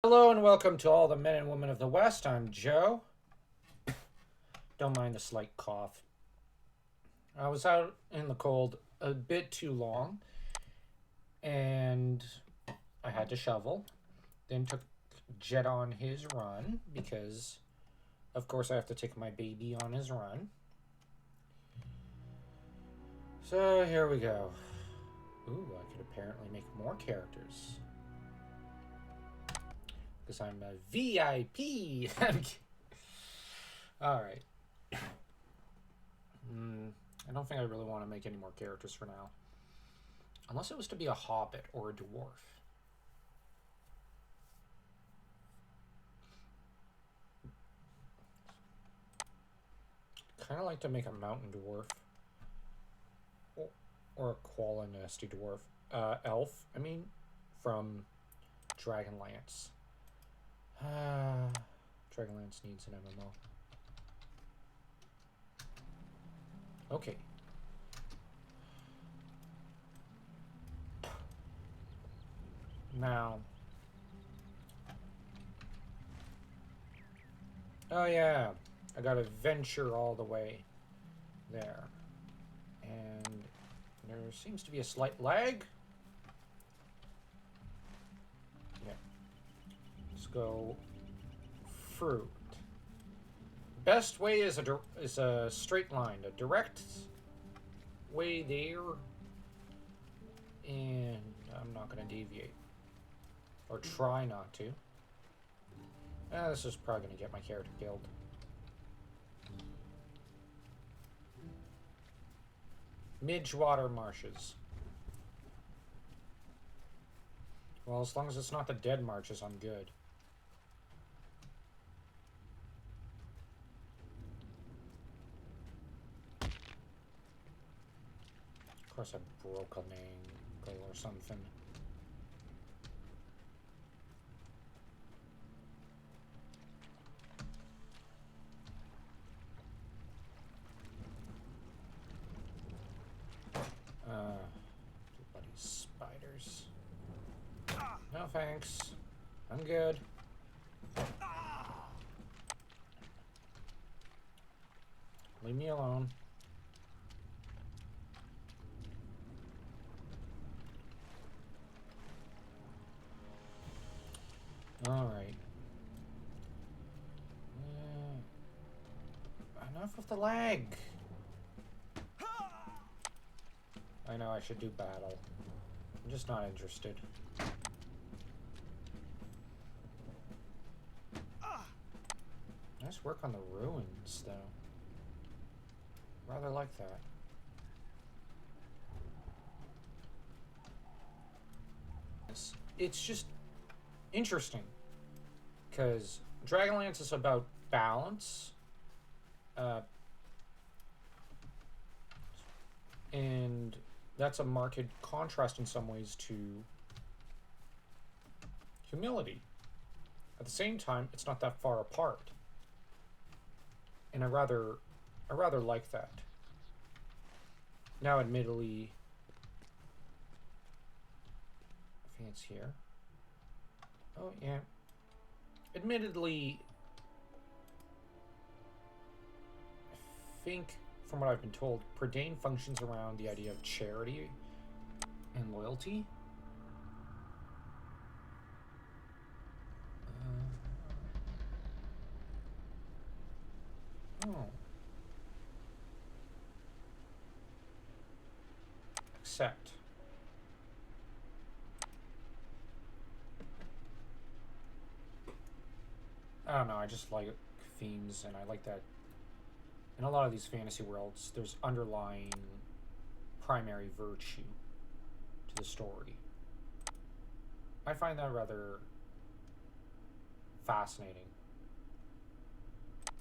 Hello and welcome to all the men and women of the West. I'm Joe. Don't mind the slight cough. I was out in the cold a bit too long and I had to shovel. Then took Jet on his run because, of course, I have to take my baby on his run. So here we go. Ooh, I could apparently make more characters. Because I'm a VIP. Alright. I don't think I really want to make any more characters for now. Unless it was to be a hobbit or a dwarf. Kind of like to make a mountain dwarf. Or a koala nasty dwarf. Elf, I mean, from Dragonlance. Dragonlance needs an MMO. Okay. Now. Oh yeah, I gotta venture all the way there. And there seems to be a slight lag. Yeah. Let's go fruit. Best way is a straight line, a direct way there. And I'm not gonna deviate. Or try not to. This is probably going to get my character killed. Midgewater marshes. Well, as long as it's not the dead marshes, I'm good. Of course I broke an angle or something. Bloody spiders. No thanks. I'm good. Leave me alone. Alright. Enough with the lag. I know I should do battle. I'm just not interested. Nice work on the ruins, though. Rather like that. It's just interesting. Because Dragonlance is about balance. And that's a marked contrast in some ways to humility. At the same time, it's not that far apart. And I rather like that. Now, admittedly, I think it's here. Oh, yeah. Admittedly, I think, from what I've been told, Prydain functions around the idea of charity and loyalty. Oh. Accept. I don't know, I just like themes, and I like that in a lot of these fantasy worlds, there's underlying primary virtue to the story. I find that rather fascinating.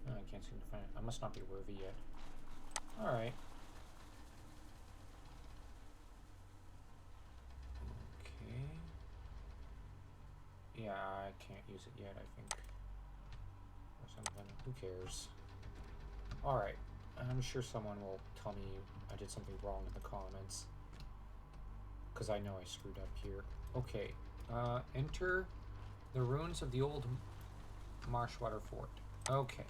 Oh, I can't seem to find it. I must not be worthy yet. Alright. Okay. Yeah, I can't use it yet, I think. Or something. Who cares? Alright. I'm sure someone will tell me I did something wrong in the comments. Because I know I screwed up here. Okay. Enter The ruins of the old Marshwater Fort. Okay.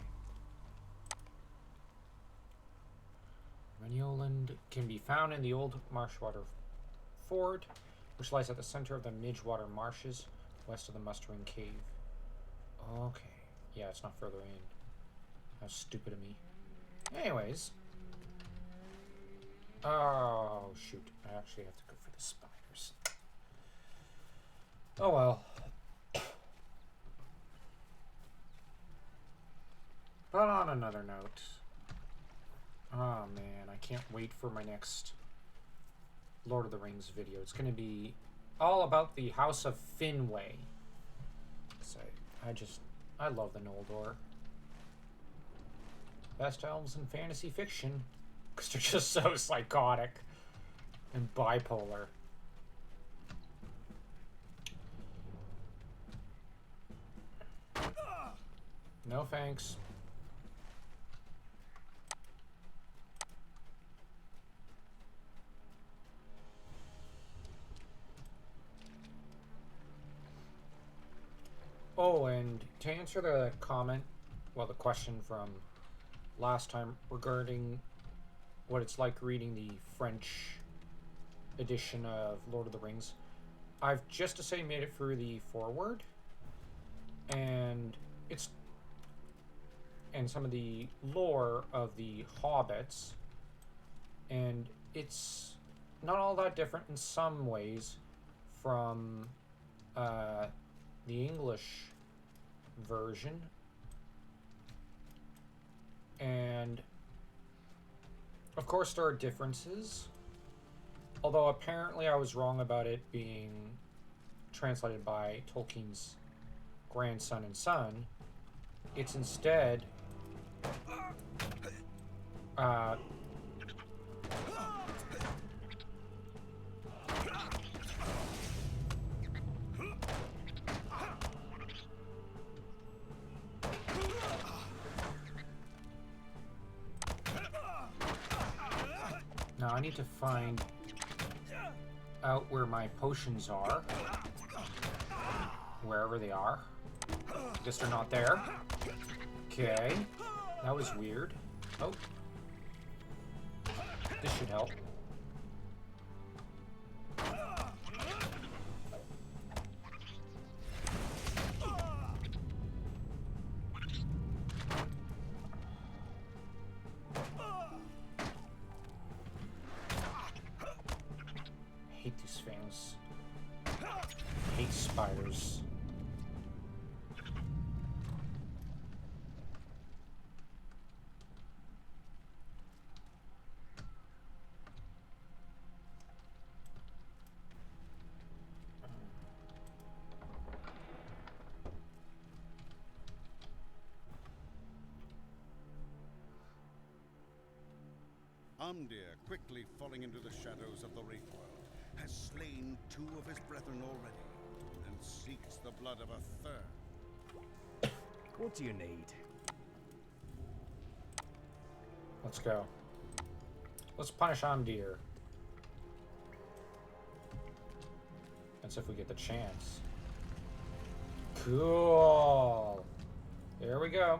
Renioland can be found in the old Marshwater Fort, which lies at the center of the Midgewater Marshes, west of the Mustering Cave. Okay. Yeah, it's not further in. How stupid of me. Anyways. Oh, shoot. I actually have to go for the spiders. Oh well. But on another note. Oh man, I can't wait for my next Lord of the Rings video. It's going to be all about the House of Finwë. So, I love the Noldor. Best elves in fantasy fiction. Because they're just so psychotic and bipolar. No thanks. Oh, and to answer the comment, well, the question from last time regarding what it's like reading the French edition of Lord of the Rings, I've just to say made it through the foreword, and some of the lore of the hobbits, and it's not all that different in some ways from the English version, and of course there are differences, although apparently I was wrong about it being translated by Tolkien's grandson and son. It's instead now I need to find out where my potions are, wherever they are. Guess they're not there. Okay, that was weird. Oh, this should help. I hate these things. I hate spiders. Amdir, quickly falling into the shadows of the Wraith World, has slain 2 of his brethren already, and seeks the blood of a third. What do you need? Let's go. Let's punish Amdir. That's if we get the chance. Cool. There we go.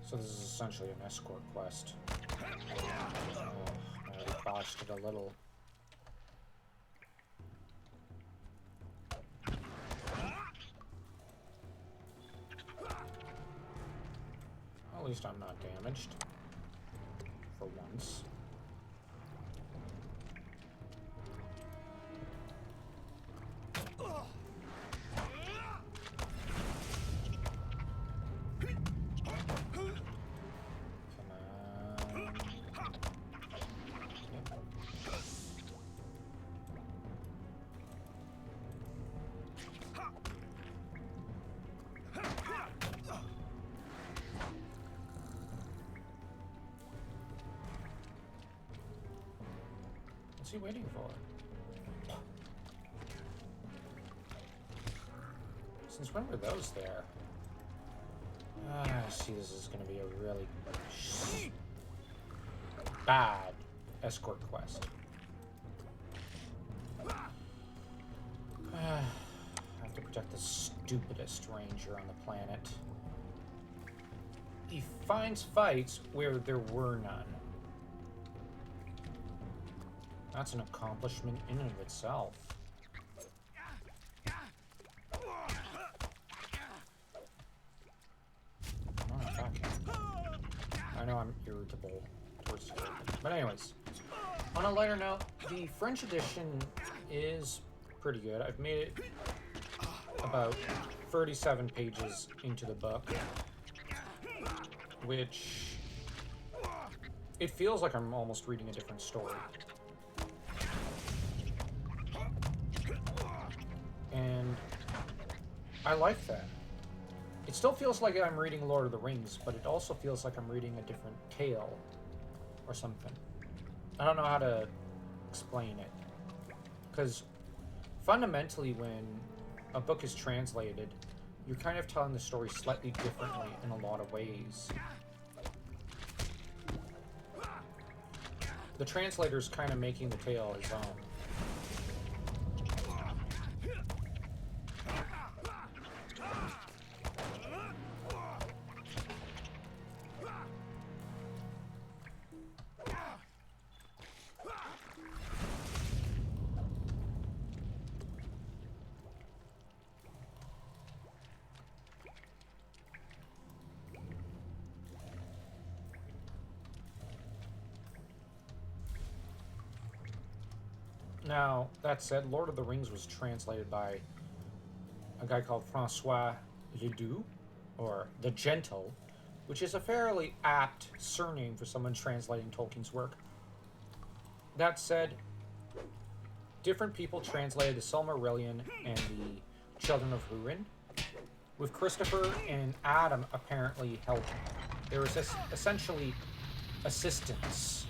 So this is essentially an escort quest. Oh, I botched it a little. At least I'm not damaged. For once. What's he waiting for? Since when were those there? I see this is going to be a really bad escort quest. I have to protect the stupidest ranger on the planet. He finds fights where there were none. That's an accomplishment in and of itself. I'm not attacking. I know I'm irritable towards it. But anyways, on a lighter note, the French edition is pretty good. I've made it about 37 pages into the book, which it feels like I'm almost reading a different story. And I like that. It still feels like I'm reading Lord of the Rings, but it also feels like I'm reading a different tale or something. I don't know how to explain it. Because fundamentally, when a book is translated, you're kind of telling the story slightly differently in a lot of ways. The translator's kind of making the tale his own. Now, that said, Lord of the Rings was translated by a guy called Francois Ledoux, or The Gentle, which is a fairly apt surname for someone translating Tolkien's work. That said, different people translated the Silmarillion and the Children of Húrin, with Christopher and Adam apparently helping. There was essentially assistance.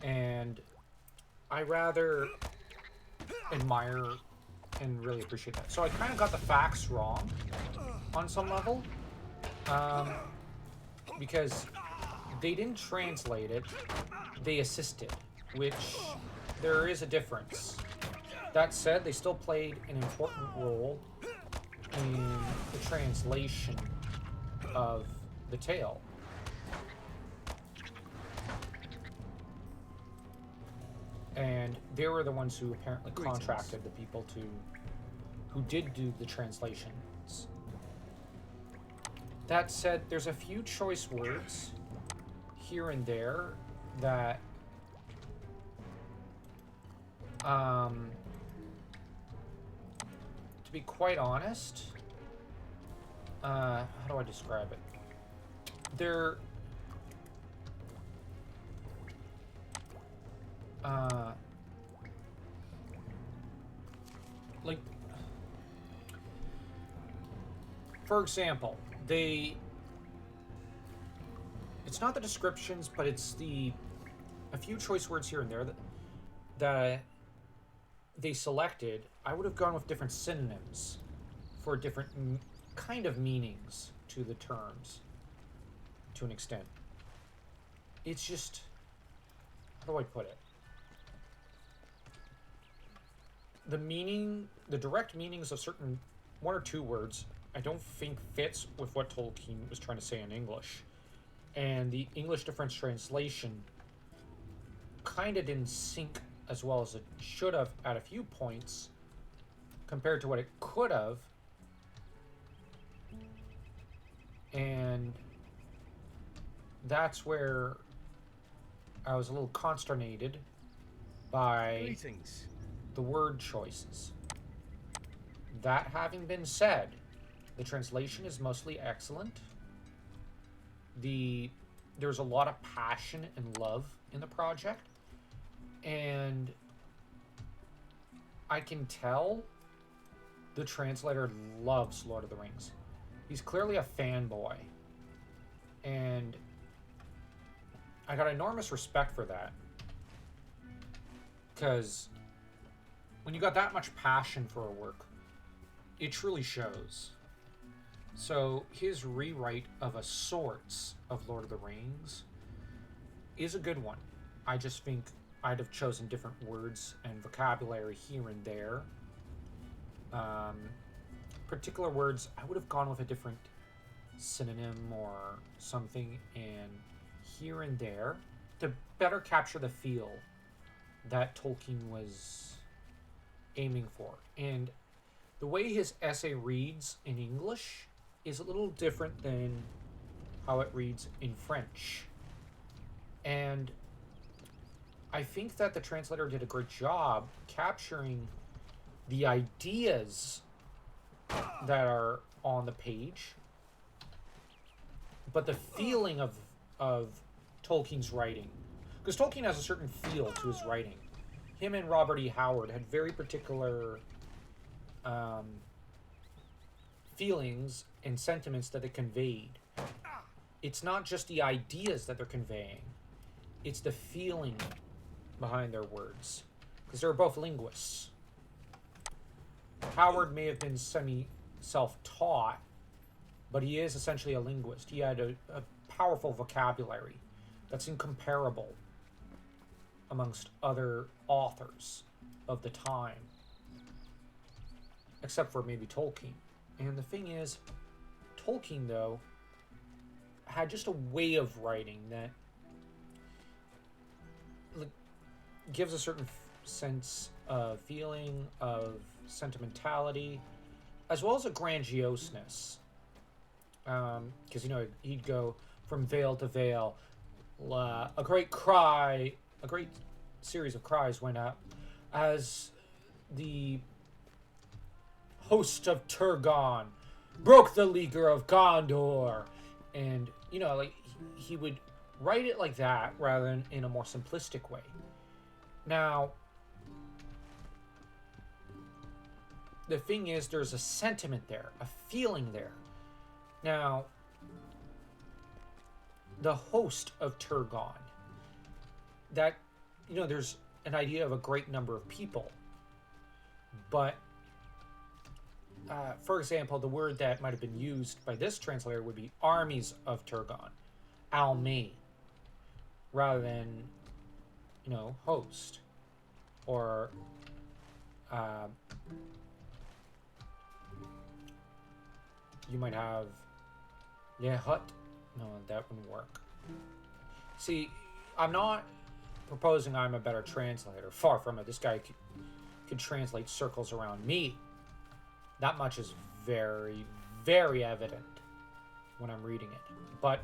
And I rather admire and really appreciate that. So I kind of got the facts wrong on some level, because they didn't translate it, they assisted, which there is a difference. That said, they still played an important role in the translation of the tale. And they were the ones who apparently contracted the people who did do the translations. That said, there's a few choice words here and there that to be quite honest, how do I describe it? They're like, for example, it's not the descriptions, but it's a few choice words here and there that they selected. I would have gone with different synonyms for different kind of meanings to the terms to an extent. It's just, how do I put it? The direct meanings of certain one or two words, I don't think fits with what Tolkien was trying to say in English. And the English difference translation kind of didn't sync as well as it should have at a few points compared to what it could have. And that's where I was a little consternated by the word choices. That having been said, the translation is mostly excellent. There's a lot of passion and love in the project, and I can tell the translator loves Lord of the Rings. He's clearly a fanboy, and I got enormous respect for that. Because when you got that much passion for a work, it truly shows. So his rewrite of a sorts of Lord of the Rings is a good one. I just think I'd have chosen different words and vocabulary here and there. Particular words, I would have gone with a different synonym or something, and here and there to better capture the feel that Tolkien was aiming for. And the way his essay reads in English is a little different than how it reads in French. And I think that the translator did a great job capturing the ideas that are on the page, but the feeling of Tolkien's writing. Because Tolkien has a certain feel to his writing. Him and Robert E. Howard had very particular feelings and sentiments that they conveyed. It's not just the ideas that they're conveying, it's the feeling behind their words. Because they're both linguists. Howard may have been semi-self-taught, but he is essentially a linguist. He had a powerful vocabulary that's incomparable amongst other authors of the time, except for maybe Tolkien. And the thing is, Tolkien, though, had just a way of writing that gives a certain sense of feeling, of sentimentality, as well as a grandioseness. Because, he'd go from veil to veil. A great series of cries went up as the host of Turgon broke the leaguer of Gondor. And, he would write it like that rather than in a more simplistic way. Now, the thing is, there's a sentiment there, a feeling there. Now, the host of Turgon, that, there's an idea of a great number of people. But, for example, the word that might have been used by this translator would be armies of Turgon, Almain, rather than, host. Or, you might have Lehut. No, that wouldn't work. See, I'm not proposing I'm a better translator. Far from it. This guy could translate circles around me. That much is very, very evident when I'm reading it. But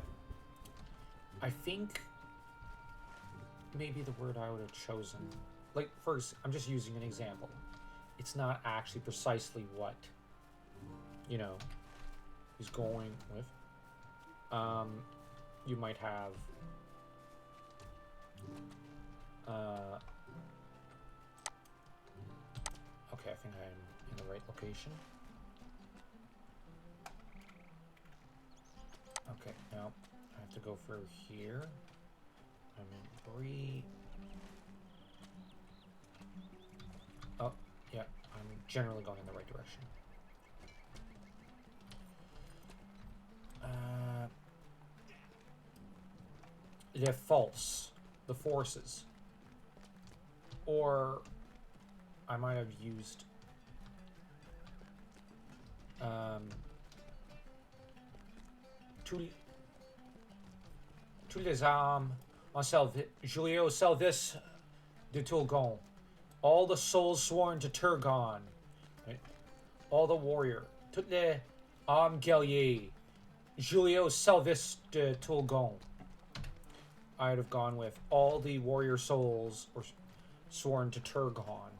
I think maybe the word I would have chosen, first, I'm just using an example. It's not actually precisely what, he's going with. You might have okay, I think I'm in the right location. Okay, now I have to go through here. I'm in Bree. Oh, yeah, I'm generally going in the right direction. The false, the forces. Or I might have used tous les âmes en Julio Salvis de Tulgon. All the souls sworn to Turgon. Right? All the warrior. Toutes les âmes guerriers. Julio Salvis de Tulgon. I'd have gone with all the warrior souls were sworn to Turgon,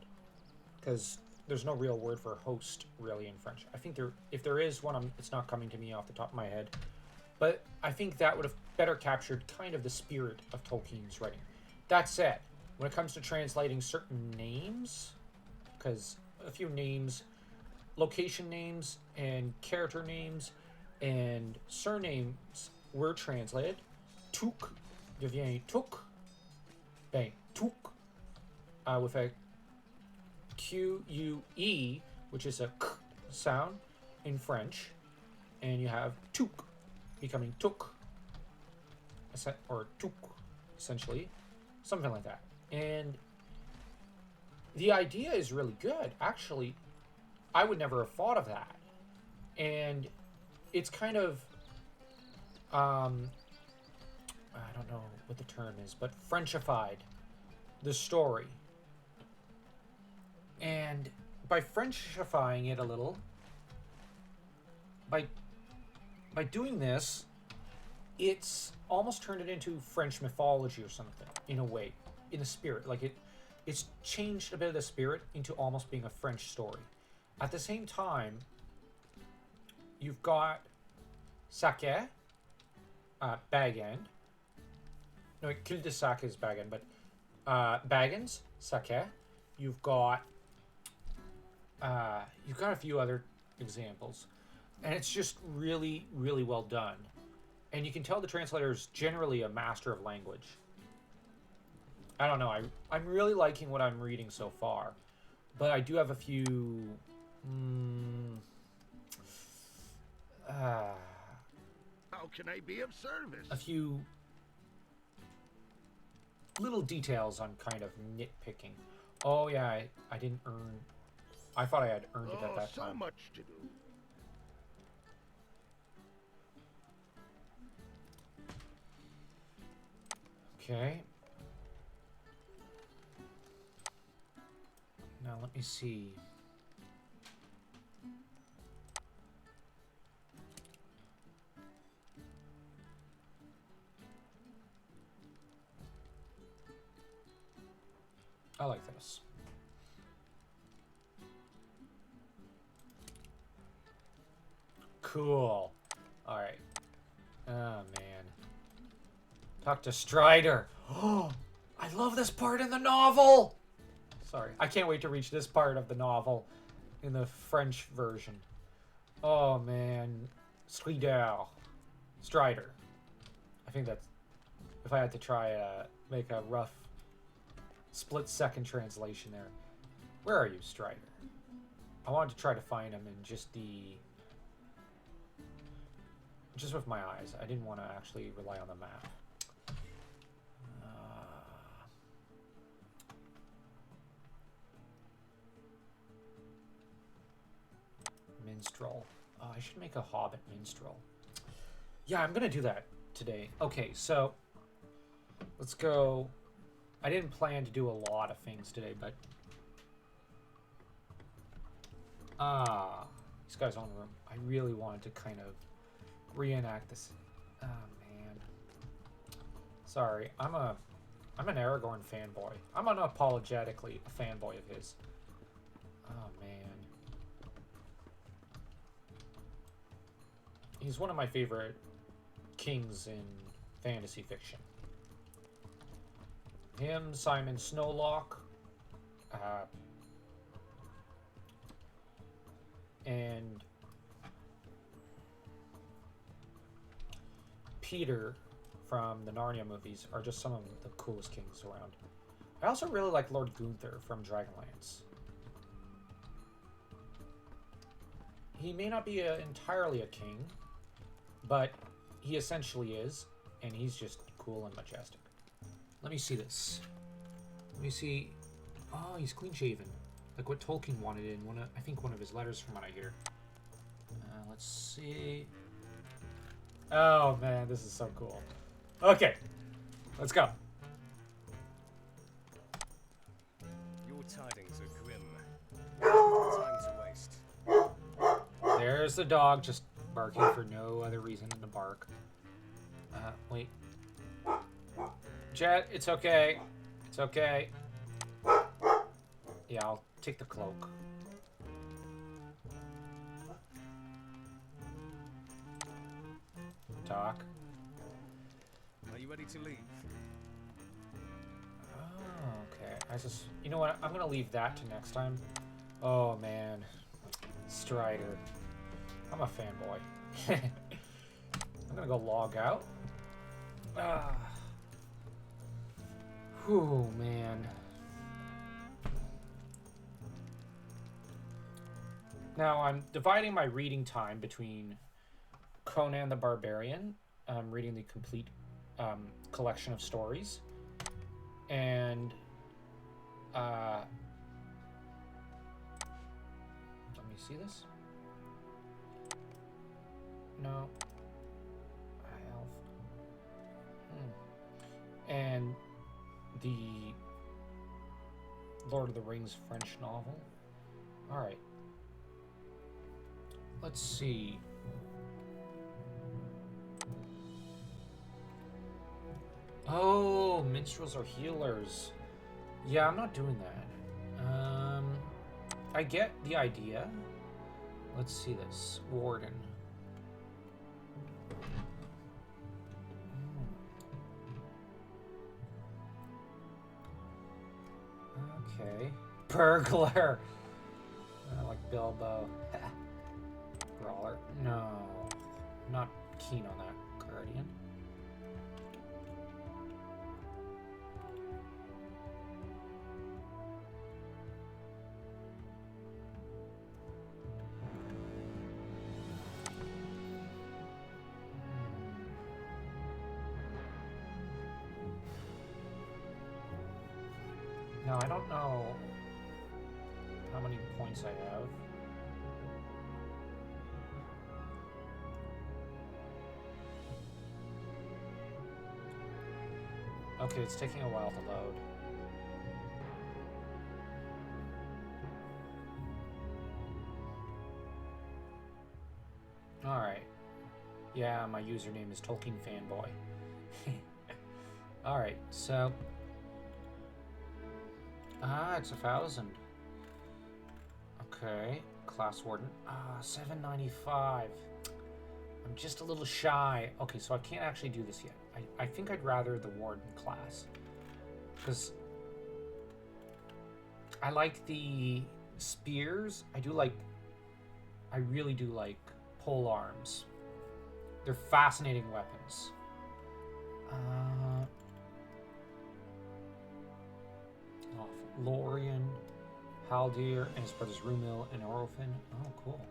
because there's no real word for host really in French. I think if there is one, it's not coming to me off the top of my head, but I think that would have better captured kind of the spirit of Tolkien's writing. That said, when it comes to translating certain names, because a few names, location names and character names and surnames were translated, Took devient Took, ben Took, with a Q-U-E, which is a k sound in French, and you have touk becoming touk, or touk, essentially, something like that. And the idea is really good. Actually, I would never have thought of that. And it's kind of, I don't know what the term is, but Frenchified the story. And by Frenchifying it a little, by doing this, it's almost turned it into French mythology or something, in a way, in the spirit. Like it's changed a bit of the spirit into almost being a French story. At the same time, you've got sake, Bagan. No, cul-de-sac is Bagan, but Baggins, sake. You've got a few other examples, and it's just really, really well done. And you can tell the translator is generally a master of language. I don't know. I'm really liking what I'm reading so far, but I do have a few. How can I be of service? A few little details I'm kind of nitpicking. Oh yeah, I didn't earn. I thought I had earned it at that time. So much to do. Okay. Now let me see. I like this. Cool. Alright. Oh, man. Talk to Strider. Oh, I love this part in the novel! Sorry. I can't wait to reach this part of the novel in the French version. Oh, man. Strider. I think that's... If I had to try make a rough split-second translation there. Where are you, Strider? I wanted to try to find him in just with my eyes. I didn't want to actually rely on the map. Minstrel. I should make a Hobbit minstrel. Yeah, I'm gonna do that today. Okay, so let's go. I didn't plan to do a lot of things today, but this guy's own room. I really wanted to kind of reenact this. Oh man, sorry. I'm an Aragorn fanboy. I'm unapologetically a fanboy of his. Oh man, he's one of my favorite kings in fantasy fiction. Him, Simon Snowlock, and Peter from the Narnia movies are just some of the coolest kings around. I also really like Lord Gunther from Dragonlance. He may not be entirely a king, but he essentially is, and he's just cool and majestic. Let me see this. Let me see. Oh, he's clean-shaven. Like what Tolkien wanted in I think one of his letters from what I hear. Let's see. Oh, man, this is so cool. Okay, let's go. Your tidings are grim. Time to waste. There's the dog just barking for no other reason than to bark. Wait. Jet, it's okay. It's okay. Yeah, I'll take the cloak. Talk. Are you ready to leave? Oh, okay. You know what? I'm gonna leave that to next time. Oh man, Strider. I'm a fanboy. I'm gonna go log out. Whew, man. Now I'm dividing my reading time between Conan the Barbarian, reading the complete collection of stories, and let me see this. No. And the Lord of the Rings French novel. Alright. Let's see. Oh, minstrels are healers. Yeah, I'm not doing that. I get the idea. Let's see this. Warden. Okay. Burglar. Like Bilbo. Brawler. No. Not keen on that. Guardian. No, I don't know how many points I have. Okay, it's taking a while to load. Alright. Yeah, my username is Tolkien Fanboy. Alright, so... Ah, it's 1,000. Okay, class warden. Ah, 795. I'm just a little shy. Okay, so I can't actually do this yet. I think I'd rather the warden class. Because I like the spears. I really do like pole arms. They're fascinating weapons. Lorien, Haldir, and his brothers Rumil and Orofin. Oh, cool.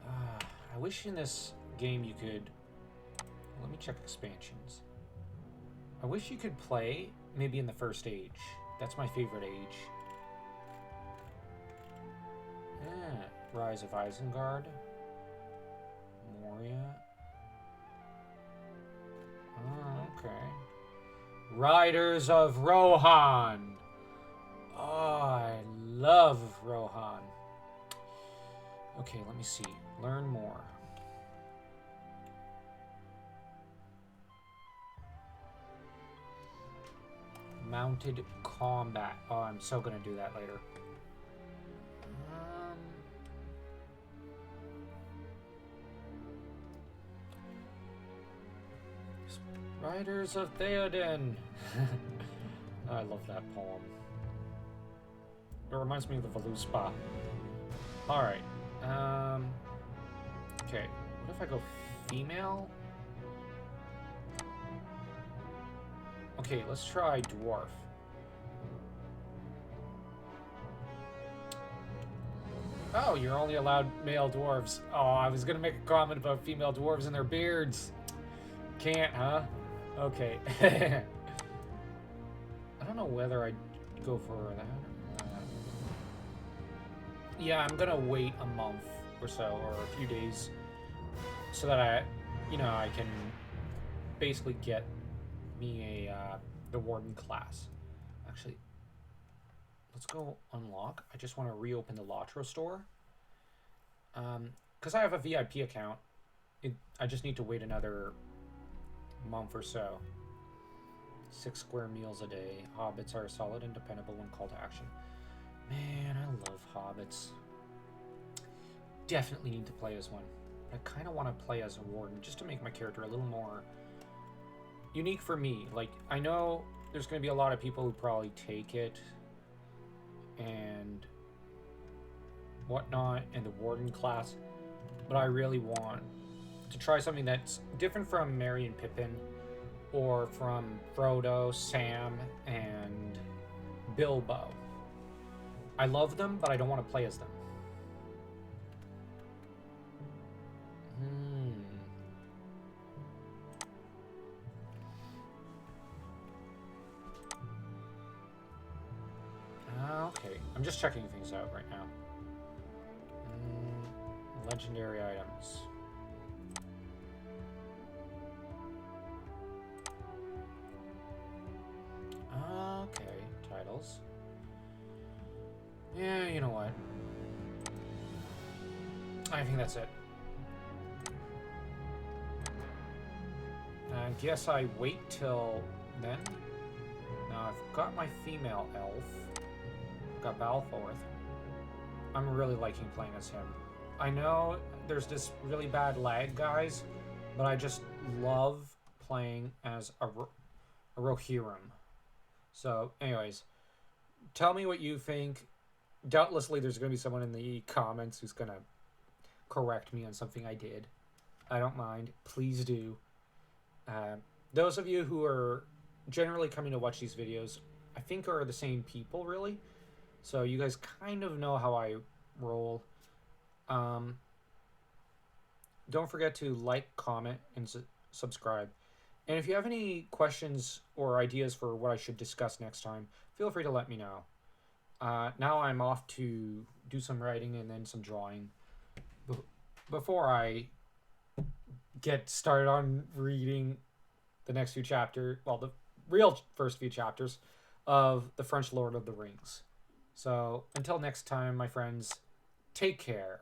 I wish in this game you could... Let me check expansions. I wish you could play maybe in the first age. That's my favorite age. Rise of Isengard. Moria. Oh, okay. Riders of Rohan. Oh, I love Rohan. Okay, let me see. Learn more. Mounted combat. Oh, I'm so gonna do that later. Riders of Theoden. I love that poem. It reminds me of the Voluspa. Alright. Okay. What if I go female? Okay, let's try dwarf. Oh, you're only allowed male dwarves. Oh, I was gonna make a comment about female dwarves and their beards. Can't, huh? Okay. I don't know whether I'd go for that. Yeah, I'm gonna wait a month or so, or a few days, so that I can basically get me the warden class. Actually, let's go unlock. I just want to reopen the LOTRO store. Because I have a VIP account. I just need to wait another month or so. 6 square meals a day. Hobbits are solid and dependable when called to action. Man, I love hobbits. Definitely need to play as one. But I kind of want to play as a warden just to make my character a little more unique for me. Like, I know there's going to be a lot of people who probably take it and whatnot in the warden class, but I really want to try something that's different from Merry and Pippin, or from Frodo, Sam, and Bilbo. I love them, but I don't want to play as them. just checking things out right now. Legendary items. Okay, titles. Yeah, you know what? I think that's it. I guess I wait till then. Now I've got my female elf. Got Balforth. I'm really liking playing as him. I know there's this really bad lag, guys, but I just love playing as a Rohirrim. So, anyways, tell me what you think. Doubtlessly, there's going to be someone in the comments who's going to correct me on something I did. I don't mind. Please do. Those of you who are generally coming to watch these videos, I think are the same people, really. So you guys kind of know how I roll. Don't forget to like, comment, and subscribe. And if you have any questions or ideas for what I should discuss next time, feel free to let me know. Now I'm off to do some writing and then some drawing before I get started on reading the next few chapters, well, the real first few chapters of The French Lord of the Rings. So until next time, my friends, take care.